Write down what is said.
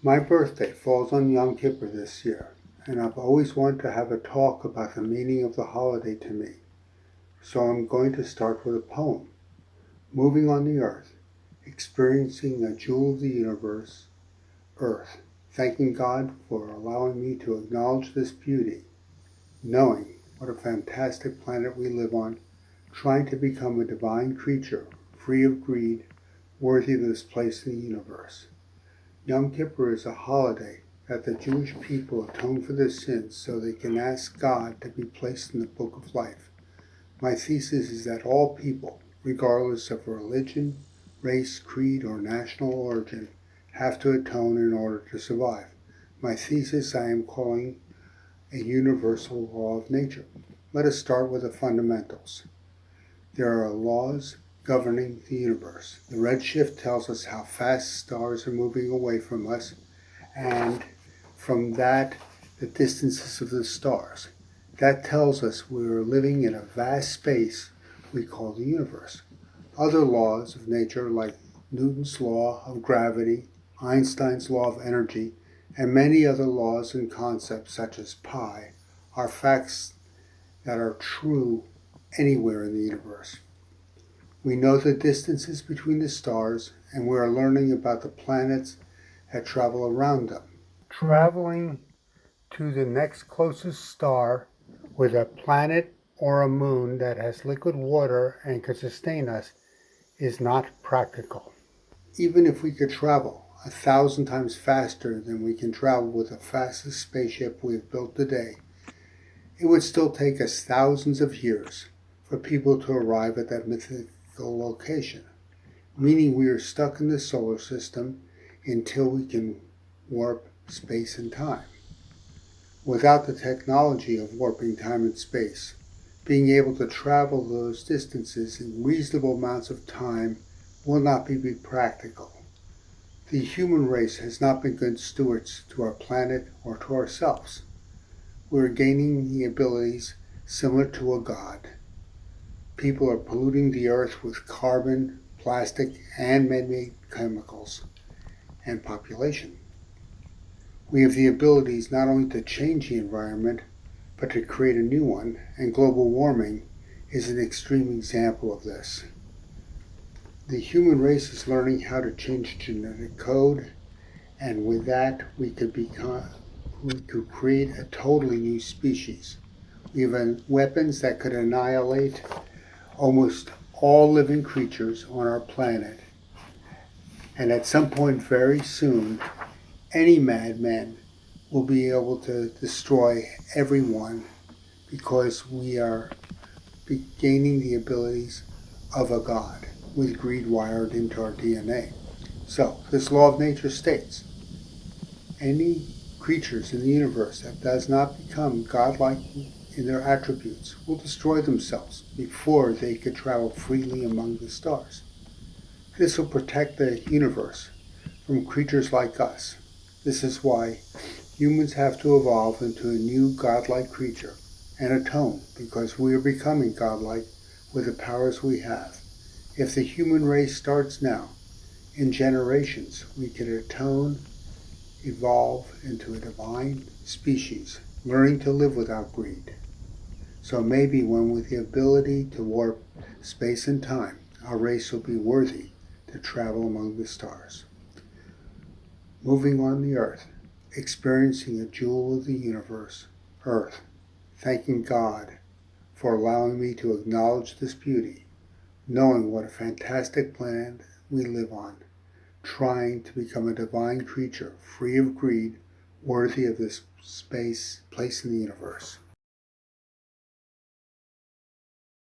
My birthday falls on Yom Kippur this year, and I've always wanted to have a talk about the meaning of the holiday to me. So I'm going to start with a poem. Moving on the earth, experiencing a jewel of the universe, Earth, thanking God for allowing me to acknowledge this beauty, knowing what a fantastic planet we live on, trying to become a divine creature, free of greed, worthy of this place in the universe. Yom Kippur is a holiday that the Jewish people atone for their sins so they can ask God to be placed in the book of life. My thesis is that all people, regardless of religion, race, creed, or national origin, have to atone in order to survive. My thesis I am calling a universal law of nature. Let us start with the fundamentals. There are laws governing the universe. The redshift tells us how fast stars are moving away from us, and from that, the distances of the stars. That tells us we are living in a vast space we call the universe. Other laws of nature, like Newton's law of gravity, Einstein's law of energy, and many other laws and concepts such as pi, are facts that are true anywhere in the universe. We know the distances between the stars, and we are learning about the planets that travel around them. Traveling to the next closest star with a planet or a moon that has liquid water and could sustain us is not practical. Even if we could travel 1,000 times faster than we can travel with the fastest spaceship we have built today, it would still take us thousands of years for people to arrive at that mythical location, meaning we are stuck in the solar system until we can warp space and time. Without the technology of warping time and space, being able to travel those distances in reasonable amounts of time will not be practical. The human race has not been good stewards to our planet or to ourselves. We are gaining the abilities similar to a god. People are polluting the earth with carbon, plastic, and man-made chemicals, and population. We have the abilities not only to change the environment, but to create a new one, and global warming is an extreme example of this. The human race is learning how to change genetic code, and with that we could create a totally new species. We have weapons that could annihilate almost all living creatures on our planet, and at some point very soon, any madman will be able to destroy everyone because we are gaining the abilities of a god with greed wired into our DNA. So, this law of nature states, any creatures in the universe that does not become godlike in their attributes will destroy themselves before they could travel freely among the stars. This will protect the universe from creatures like us. This is why humans have to evolve into a new godlike creature and atone, because we are becoming godlike with the powers we have. If the human race starts now, in generations we could atone, evolve into a divine species, learning to live without greed. So maybe when with the ability to warp space and time, our race will be worthy to travel among the stars. Moving on the earth, experiencing a jewel of the universe, Earth, thanking God for allowing me to acknowledge this beauty, knowing what a fantastic planet we live on, trying to become a divine creature, free of greed, worthy of this place in the universe.